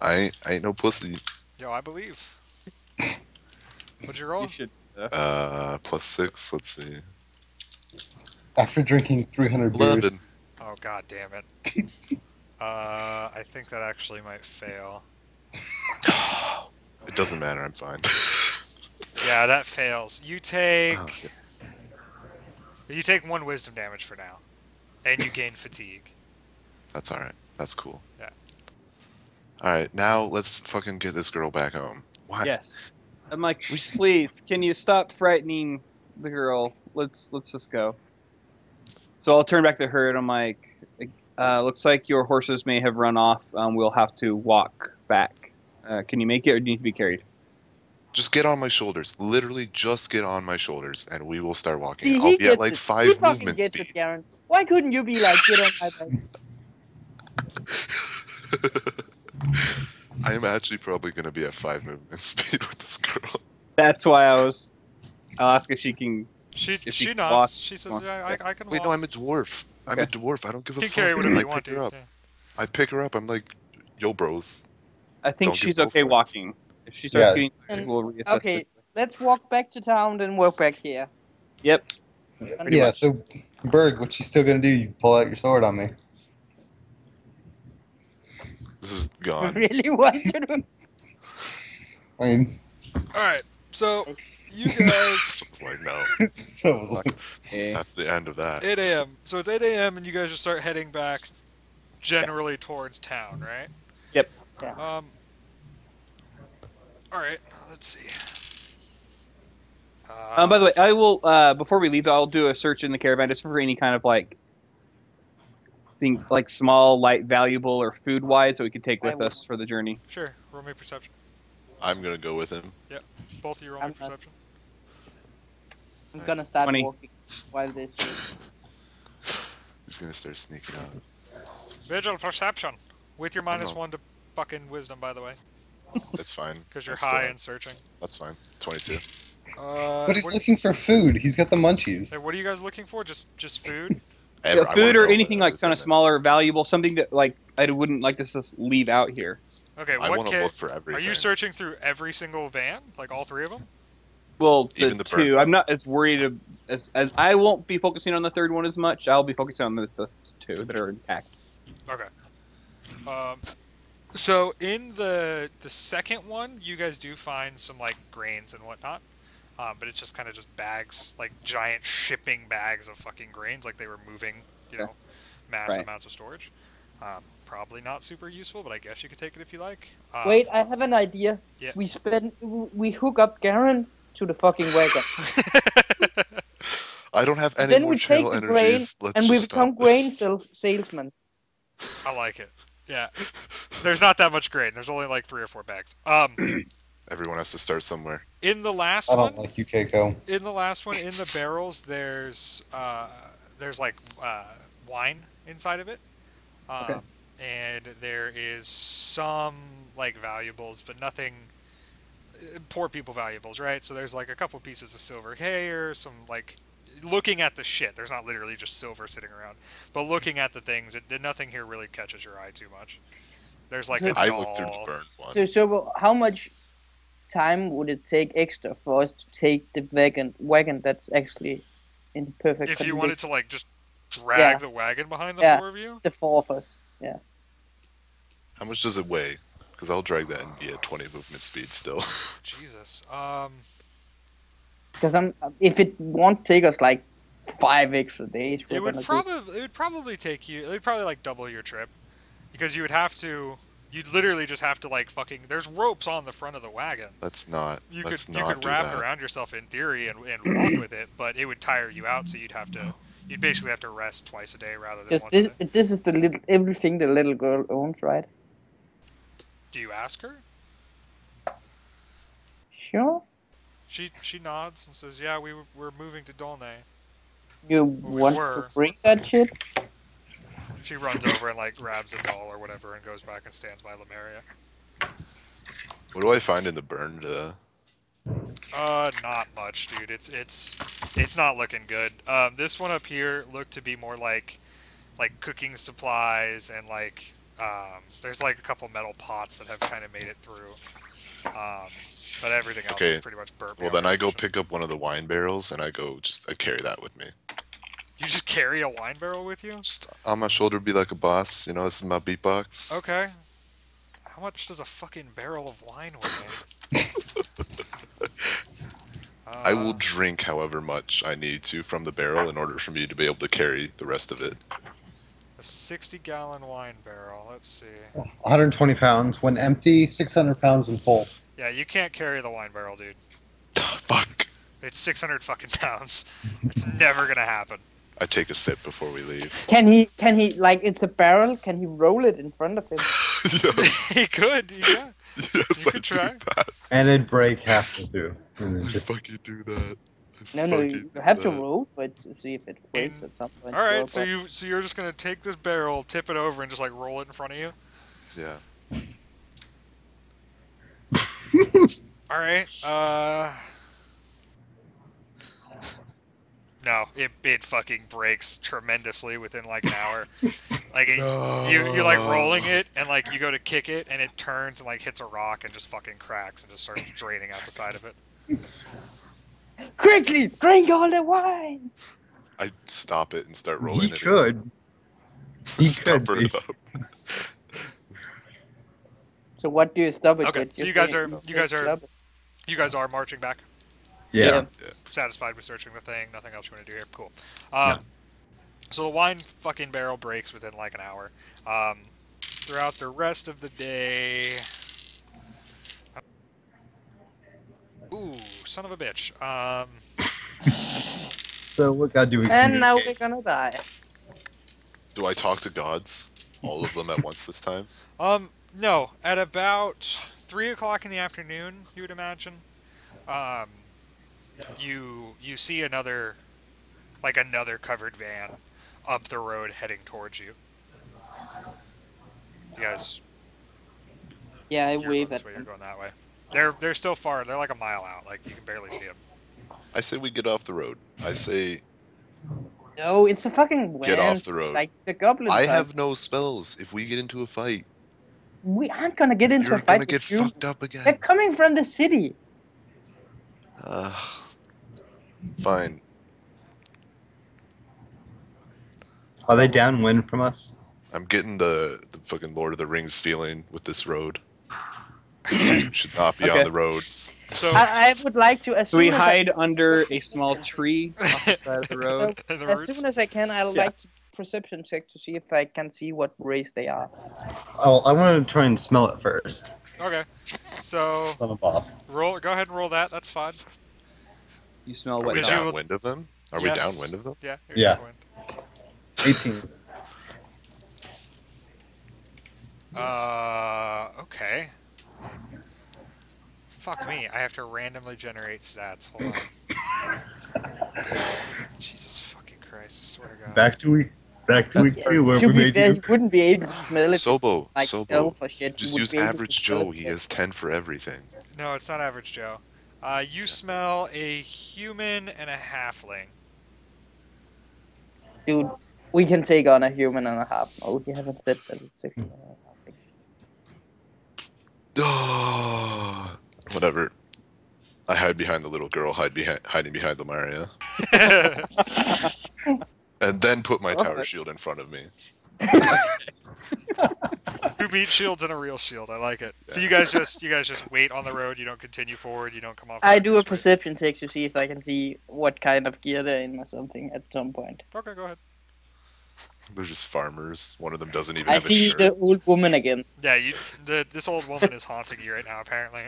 I ain't no pussy. Yo, I believe. What'd you roll? You should. +6. Let's see. After drinking 300 beers. 11. Oh, god damn it. I think that actually might fail. It doesn't matter. I'm fine. Yeah, that fails. You take... Oh, yeah. You take 1 wisdom damage for now. And you gain fatigue. That's all right. That's cool. Yeah. All right, now let's fucking get this girl back home. Why? Yes. I'm like, please, can you stop frightening the girl? Let's just go. So I'll turn back to her and I'm like, looks like your horses may have run off. We'll have to walk back. Can you make it, or do you need to be carried? Just get on my shoulders. Literally, just get on my shoulders, and we will start walking. See, I'll he be at gets like it. 5 He fucking movement gets speed. it, Garen. Why couldn't you be like, get on my back? I am actually probably going to be at 5 movement speed with this girl. That's why I'll ask if she can. She can nods. walk. She says, yeah, I can Wait, walk. no, I'm a dwarf. I'm a Okay. dwarf. I don't give a You can fuck. carry whatever I you want pick to. her up. Yeah. I pick her up. I'm like, yo, bros. I think Don't give she's no okay fucks. walking. If she starts getting, And- we'll reassess Okay, it. let's walk back to town, then walk back here. Yep. Yeah, much. so, Berg, what you still gonna do? You pull out your sword on me. This is You gone. really want to do? I mean, Alright, so you guys... Like, no. so, Okay. That's the end of that. 8 a.m. So it's 8 a.m. and you guys just start heading back generally towards town, right? Yep. Yeah. Alright, let's see. By the way, I will before we leave, I'll do a search in the caravan just for any kind of like thing, like small, light, valuable, or food wise that we could take with us for the journey. Sure, roll me perception. I'm going to go with him. Both of you roll me I'm not. perception. I'm gonna start 20. walking while this. He's going to start sneaking out. Vigil perception. With your no. -1 to fucking wisdom, by the way. That's fine. Because you're I still high have- and searching. That's fine. 22. but he's looking for food. He's got the munchies. Hey, what are you guys looking for? Just food? I Yeah, wanna food or know anything like whatever's kind in of this. smaller, valuable, something that like I wouldn't like to just leave out here. Okay, I what want to kit? look for Are everything. you searching through every single van? Like all 3 of them? Well, Even the burnt two. one. I'm not as worried as I won't be focusing on the third one as much. I'll be focusing on the 2 that are intact. Okay. So in the second one, you guys do find some like grains and whatnot, but it's just kind of just bags, like giant shipping bags of fucking grains, like they were moving, you know, mass Right. amounts of storage. Probably not super useful, but I guess you could take it if you like. Wait, I have an idea. Yeah. We hook up Garen to the fucking wagon. I don't have any Then more we take channel the grain energies. Let's and we just become stop grain this. salesmen. I like it. Yeah. There's not that much grain. There's only like 3 or 4 bags. Everyone has to start somewhere. In the last I one, don't like you, Keiko. in the last one, in the barrels, there's like wine inside of it, Okay. and there is some like valuables, but nothing. Poor people valuables, right? So there's like a couple pieces of silver here, some like. Looking at the shit, there's not literally just silver sitting around, but looking at the things, nothing here really catches your eye too much. There's like a I doll. looked through the burnt one. So how much time would it take extra for us to take the wagon that's actually in perfect If you condition? wanted to like just drag Yeah. the wagon behind the Yeah. 4 of you, The 4 of us. Yeah. How much does it weigh? Because I'll drag that and be at 20 movement speed still. Jesus. Because if it won't take us like 5 extra days, It would gonna probably take you. It would probably like double your trip, because you would have to. You'd literally just have to like fucking. There's ropes on the front of the wagon. Let's not. You let's could not do wrap that. it around yourself in theory and walk with it, but it would tire you out. So you'd have to. You'd basically have to rest twice a day rather than Because once a day. this is the little everything the little girl owns, right? Do you ask her? Sure. She nods and says, "Yeah, we're moving to Dolnay." You We want were. to bring that shit? She runs over and like grabs the doll or whatever and goes back and stands by Lemuria. What do I find in the burned? Not much, dude. It's not looking good. This one up here looked to be more like cooking supplies and like There's like a couple metal pots that have kind of made it through. But everything else Okay. is pretty much burnt. Well, then I go pick up one of the wine barrels and I carry that with me. You just carry a wine barrel with you? Just on my shoulder, be like a boss. You know, this is my beatbox. Okay. How much does a fucking barrel of wine weigh? I will drink however much I need to from the barrel in order for me to be able to carry the rest of it. A 60-gallon wine barrel. Let's see. 120 pounds. When empty, 600 pounds when full. Yeah, you can't carry the wine barrel, dude. Fuck. It's 600 fucking pounds. It's never gonna happen. I take a sip before we leave. Can he, like, it's a barrel, can he roll it in front of him? Yes. He could, yeah. Yes, You I could do try. that. And it'd break halfway through. And then I just fucking do that. No, you have to roll for it to see if it breaks at some point. Alright, so you're just gonna take this barrel, tip it over, and just like roll it in front of you? Yeah. Alright, no, it fucking breaks tremendously within like an hour. Like you like rolling it and like you go to kick it and it turns and like hits a rock and just fucking cracks and just starts draining out the side of it. Quickly, drink all the wine! I stop it and start rolling he it. could. He Stop could. it up. So what do you stop it Okay, with? so you guys are marching back? Yeah. Satisfied with searching the thing, nothing else you want to do here. Cool. So the wine fucking barrel breaks within like an hour. Throughout the rest of the day... Ooh, son of a bitch. So what god do we And now we're communicate? gonna die. Do I talk to gods? All of them at once this time? No. At about 3 o'clock in the afternoon, you would imagine, you see another covered van up the road heading towards you. You guys... Yeah, I You're wave going at this way, you're them. going that way. They're still far. They're like a mile out. Like you can barely see them. I say we get off the road. I say No, it's a fucking van. get off the road. Like the goblins. I have no spells. If we get into a fight, We aren't gonna get into you're a fight gonna get with you. fucked up They're again. coming from the city. Fine. Are they downwind from us? I'm getting the fucking Lord of the Rings feeling with this road. Should not be on Okay. the roads. So I would like to. As So we soon as hide under a small tree off the side of the road. the as roots. soon as I can, I'd Yeah. like to perception check to see if I can see what race they are. Oh, I want to try and smell it first. Okay. So I'm a boss. roll. Go ahead and roll that. That's fine. You smell Are what? we Did you- downwind of them? Are we Yes. downwind of them? Yeah. you're Yeah. downwind. 18. Okay. Fuck me. I have to randomly generate stats. Hold on. Jesus fucking Christ! I swear to God. Back to week 2 where To we be made fair, you. he wouldn't be able to smell it. Sobo, like Sobo. elf or shit. He Just would use be able to average smell Joe. it. He has 10 for everything. No, it's not average Joe. You smell a human and a halfling. Dude, we can take on a human and a half. No, you haven't said that. It's a human and a half. Whatever. I hide behind the little girl, hiding behind Lamaria, and then put my tower shield in front of me. Two meat shields and a real shield. I like it. So you guys just wait on the road. You don't continue forward. You don't come off. the I road, do you a just wait. perception check to see if I can see what kind of gear they're in or something at some point. Okay, go ahead. They're just farmers. One of them doesn't even I have a see shirt. the old woman again. Yeah, this old woman is haunting you right now, apparently.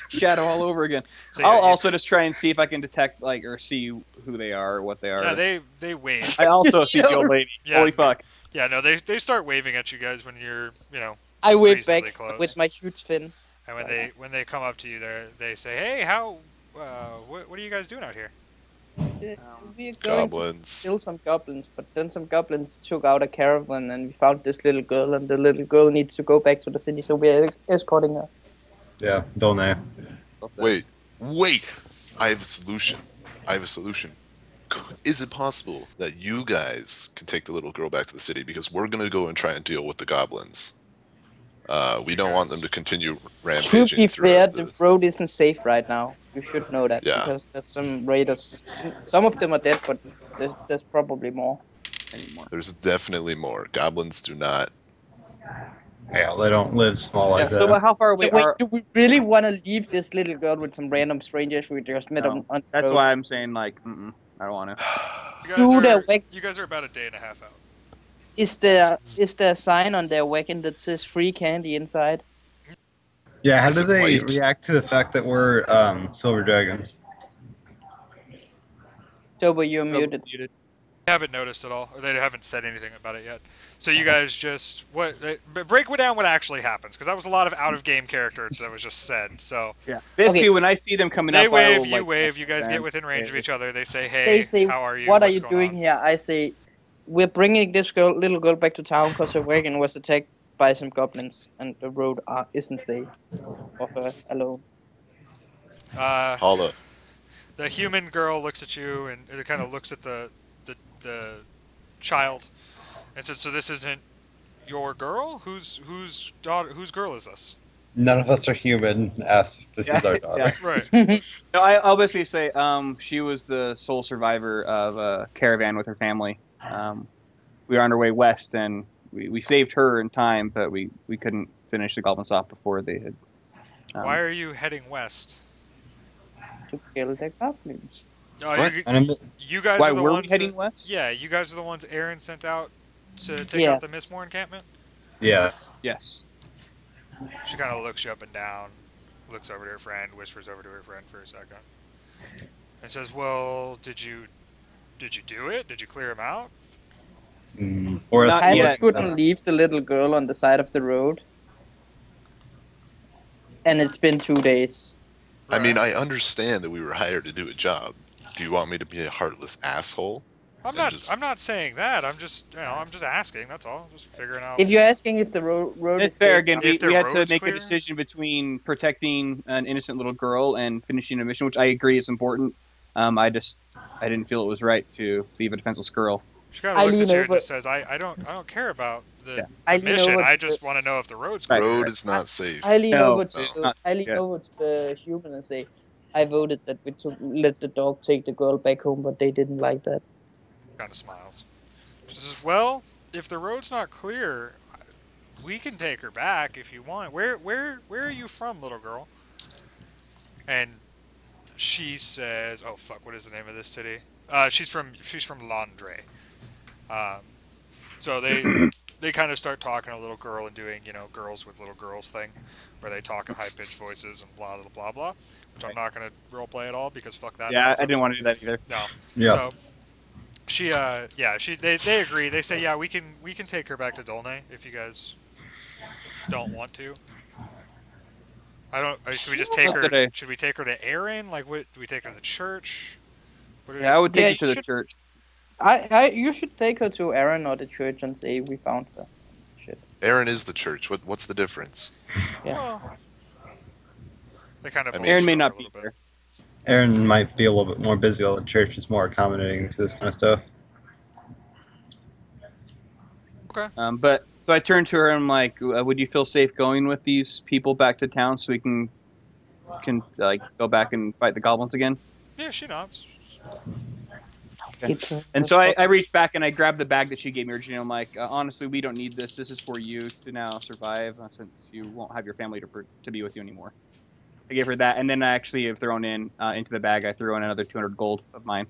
Shadow all over again. So yeah, I'll you- also just try and see if I can detect, like, or see who they are, or what they are. Yeah, they wave. I also see the old lady. Yeah. Holy fuck. Yeah, no, they start waving at you guys when you're, I wave back reasonably close. with my huge fin. and when they come up to you, they say, "Hey, how? What are you guys doing out here?" We're going to Goblins. kill some goblins, but then some goblins took out a caravan and we found this little girl, and the little girl needs to go back to the city, so we're escorting her. Yeah, don't know. That's it. Wait. I have a solution. Is it possible that you guys can take the little girl back to the city? Because we're gonna go and try and deal with the goblins. We don't want them to continue To rampaging be fair, throughout the road isn't safe right now. You should know that Yeah. because there's some raiders. Some of them are dead, but there's probably more anymore. There's definitely more. Goblins do not. Yeah, they don't live small like So that. how far away So wait, are? do we really want to leave this little girl with some random strangers we just met No. on the That's road? why I'm saying like, I don't want to. You guys are about a day and a half out. Is there a sign on their wagon that says free candy inside? Yeah, how Is do it they white? react to the fact that we're silver dragons? Toba, you're muted. They haven't noticed at all, or they haven't said anything about it yet. So you guys just break down what actually happens, because that was a lot of out-of-game character that was just said. So Yeah. Basically, Okay. when I see them coming they up, I wave, will, you like, wave, you guys get stand. within range of each other. They say, "Hey, They say, how are you? "What are What's you going doing on?" here?" I say, "We're bringing this little girl back to town because her wagon was attacked by some goblins, and the road isn't safe for her alone." Holla. The human girl looks at you and it kind of looks at the child and says, "So this isn't your girl? Whose girl is this?" None of us are human. Ask if this is our daughter. Right. No, I'll basically say she was the sole survivor of a caravan with her family. We were on our way west, and we saved her in time, but we couldn't finish the goblins off before they had. Why are you heading west? To kill the goblins. Oh, What? you guys Why are the were ones we heading that- west? Yeah, you guys are the ones Aaron sent out to take Yeah. out the Mistmore encampment. Yes. Yes. She kind of looks you up and down, looks over to her friend, whispers over to her friend for a second, and says, "Well, did you do it? Did you clear him out?" Or Not I yet. couldn't leave the little girl on the side of the road, and it's been 2 days. I mean, I understand that we were hired to do a job. Do you want me to be a heartless asshole? I'm not saying that. I'm just asking. That's all. Just figuring out. If you're asking if the road It's is fair. safe, Again, If we the had to road's make clear? a decision between protecting an innocent little girl and finishing a mission, which I agree is important. I didn't feel it was right to leave a defenseless girl. She kind of looks I at lean you and over- just says, "I don't care about the, Yeah. I the lean mission. over I to just the- want to know if the road's The clear." road is not safe. I lean No, over it's to not. I lean Yeah. over to the human and say, "I voted that we let the dog take the girl back home, but they didn't like that." Kind of smiles. She says, "Well, if the road's not clear, we can take her back if you want. Where are you from, little girl?" And she says, "Oh fuck, what is the name of this city?" She's from Londres. So they kind of start talking to little girl and doing, girls with little girls thing, where they talk in high pitched voices and blah blah blah blah, which I'm not gonna roleplay at all because fuck that. Yeah, I nonsense. didn't want to do that either. No. Yeah. So they agree. They say, "Yeah, we can take her back to Dolne if you guys don't want to." I don't. Should we just take her? Today. Should we take her to Aaron? Like, what? Do we take her to the church? What do we- Yeah, I would take Yeah, her to you the should- church. You should take her to Aaron or the church and say we found her. Shit. Aaron is the church. What's the difference? Yeah. Well, they kind of. I mean- Aaron may bullshit not her a be little there. bit. Aaron might be a little bit more busy while the church is more accommodating to this kind of stuff. But so I turned to her and I'm like, "Would you feel safe going with these people back to town so we can like go back and fight the goblins again?" Yeah, she nods. Get her And the so I fuck- reached back and I grabbed the bag that she gave me originally. I'm like, honestly, we don't need this. This is for you to now survive since you won't have your family to be with you anymore. I gave her that, and then I actually have thrown in into the bag. I threw in another 200 gold of mine.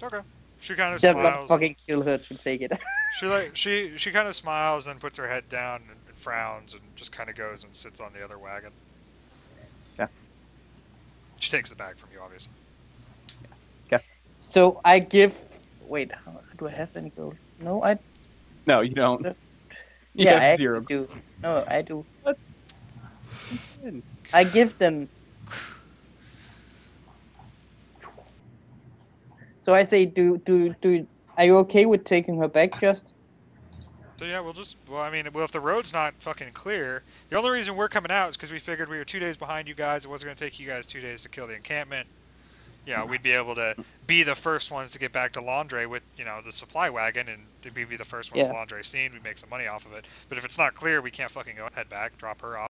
Okay. She kind of They're gonna smiles. fucking kill her to take it. She kind of smiles and puts her head down and frowns and just kind of goes and sits on the other wagon. Yeah. She takes the bag from you, obviously. So I give. Wait, do I have any gold? No, I. No, you don't. You Yeah, I have actually 0. do. No, I do. What? I give them. So I say, are you okay with taking her back, just? So yeah, if the road's not fucking clear, the only reason we're coming out is because we figured we were 2 days behind you guys. It wasn't going to take you guys 2 days to kill the encampment. Yeah, we'd be able to be the first ones to get back to Landre with, the supply wagon, and we'd be the first ones Yeah. Landre's seen. We'd make some money off of it. But if it's not clear, we can't fucking go head back, drop her off.